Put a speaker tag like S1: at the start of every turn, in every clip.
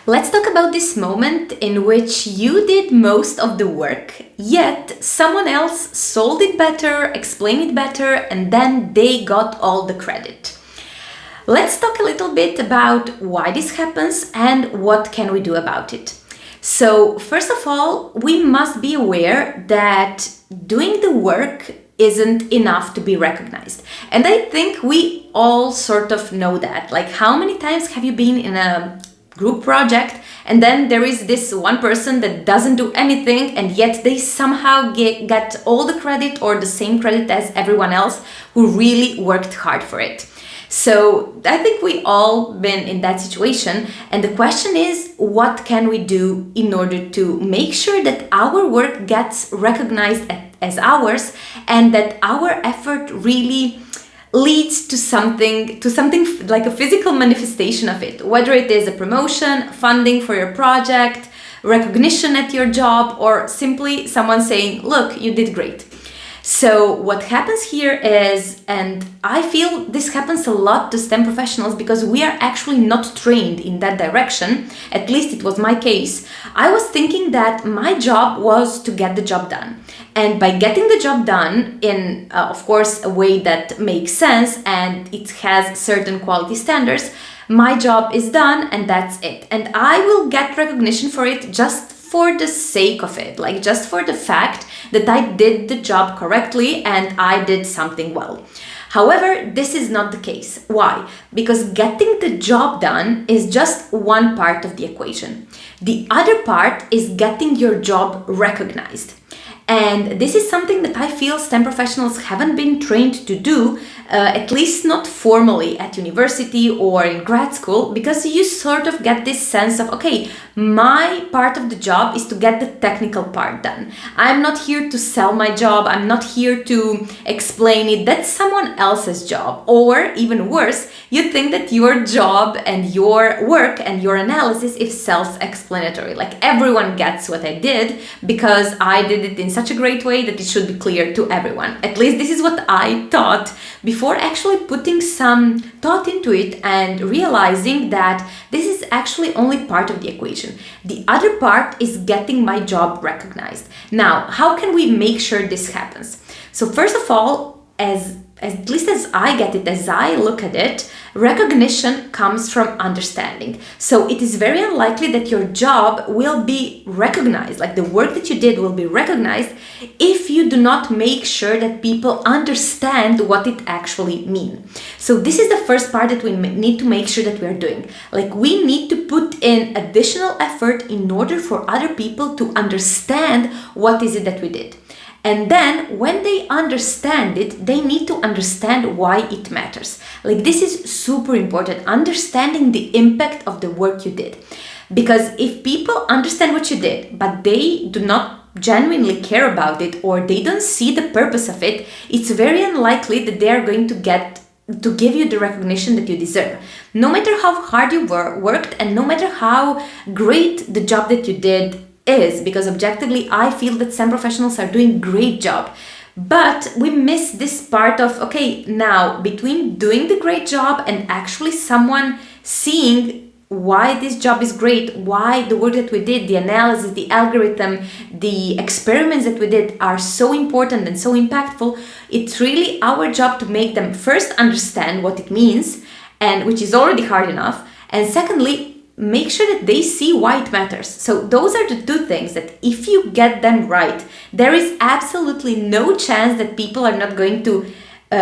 S1: Let's talk about this moment in which you did most of the work, yet someone else sold it better, explained it better, and then they got all the credit. Let's talk a little bit about why this happens and what can we do about it. So, first of all, we must be aware that doing the work isn't enough to be recognized. And I think we all sort of know that. Like, how many times have you been in a group project and then there is this one person that doesn't do anything and yet they somehow get all the credit or the same credit as everyone else who really worked hard for it? So I think we all been in that situation, and the question is, what can we do in order to make sure that our work gets recognized as ours and that our effort really leads to something like a physical manifestation of it, whether it is a promotion, funding for your project, recognition at your job, or simply someone saying, look, you did great. So what happens here is, and I feel this happens a lot to STEM professionals because we are actually not trained in that direction. At least it was my case. I was thinking that my job was to get the job done. And by getting the job done in, of course, a way that makes sense and it has certain quality standards, my job is done and that's it. And I will get recognition for it just for the sake of it, like just for the fact that I did the job correctly and I did something well. However, this is not the case. Why? Because getting the job done is just one part of the equation. The other part is getting your job recognized. And this is something that I feel STEM professionals haven't been trained to do, at least not formally at university or in grad school, because you sort of get this sense of, okay, my part of the job is to get the technical part done. I'm not here to sell my job. I'm not here to explain it. That's someone else's job. Or even worse, you think that your job and your work and your analysis is self-explanatory. Like everyone gets what I did because I did it in such a great way that it should be clear to everyone. At least this is what I thought before actually putting some thought into it and realizing that this is actually only part of the equation. The other part is getting my job recognized. Now, how can we make sure this happens? So first of all, at least as I get it, as I look at it, recognition comes from understanding. So it is very unlikely that your job will be recognized, like the work that you did will be recognized, if you do not make sure that people understand what it actually means. So this is the first part that we need to make sure that we are doing. Like we need to put in additional effort in order for other people to understand what is it that we did. And then when they understand it, they need to understand why it matters. Like this is super important, understanding the impact of the work you did. Because if people understand what you did, but they do not genuinely care about it or they don't see the purpose of it, it's very unlikely that they are going to give you the recognition that you deserve. No matter how hard you worked and no matter how great the job that you did is, because objectively I feel that STEM professionals are doing a great job, but we miss this part of, okay, now between doing the great job and actually someone seeing why this job is great, why the work that we did, the analysis, the algorithm, the experiments that we did are so important and so impactful, it's really our job to make them first understand what it means, and which is already hard enough, and secondly, make sure that they see why it matters. So those are the two things that if you get them right, there is absolutely no chance that people are not going to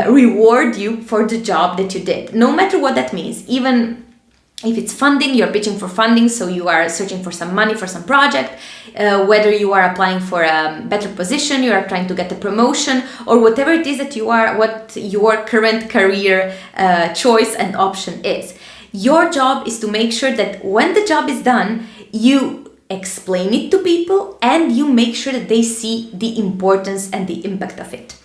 S1: reward you for the job that you did, no matter what that means. Even if it's funding, you're pitching for funding, so you are searching for some money for some project, whether you are applying for a better position, you are trying to get a promotion, or whatever it is that you are, what your current career choice and option is. Your job is to make sure that when the job is done, you explain it to people and you make sure that they see the importance and the impact of it.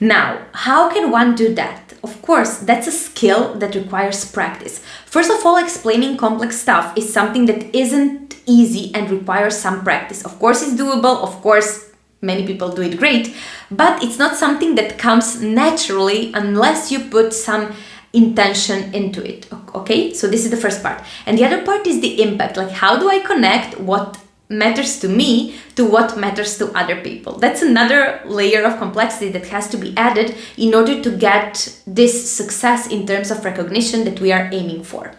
S1: Now, how can one do that? Of course, that's a skill that requires practice. First of all, explaining complex stuff is something that isn't easy and requires some practice. Of course, it's doable. Of course, many people do it great, but it's not something that comes naturally unless you put some intention into it. Okay, so this is the first part. And the other part is the impact. Like, how do I connect what matters to me to what matters to other people? That's another layer of complexity that has to be added in order to get this success in terms of recognition that we are aiming for.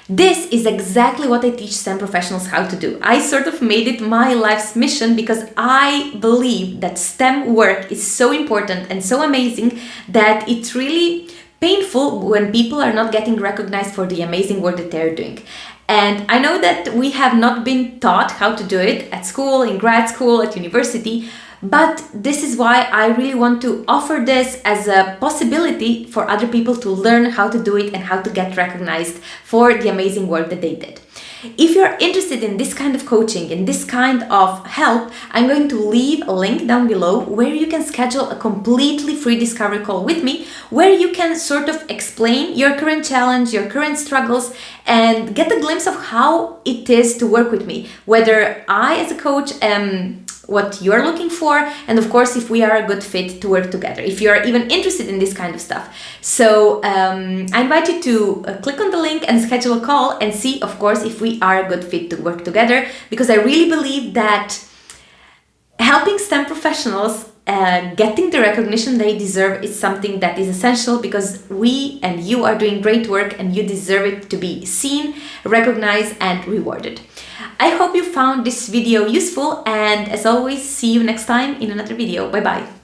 S1: This is exactly what I teach STEM professionals how to do. I sort of made it my life's mission because I believe that STEM work is so important and so amazing that it's really painful when people are not getting recognized for the amazing work that they're doing. And I know that we have not been taught how to do it at school, in grad school, at university, but this is why I really want to offer this as a possibility for other people to learn how to do it and how to get recognized for the amazing work that they did. If you're interested in this kind of coaching, in this kind of help, I'm going to leave a link down below where you can schedule a completely free discovery call with me, where you can sort of explain your current challenge, your current struggles, and get a glimpse of how it is to work with me, whether I as a coach am what you're looking for, and of course if we are a good fit to work together, if you're even interested in this kind of stuff. So I invite you to click on the link and schedule a call and see, of course, if we are a good fit to work together, because I really believe that helping STEM professionals getting the recognition they deserve is something that is essential, because we and you are doing great work and you deserve it to be seen, recognized, and rewarded. I hope you found this video useful, and as always, see you next time in another video. Bye bye.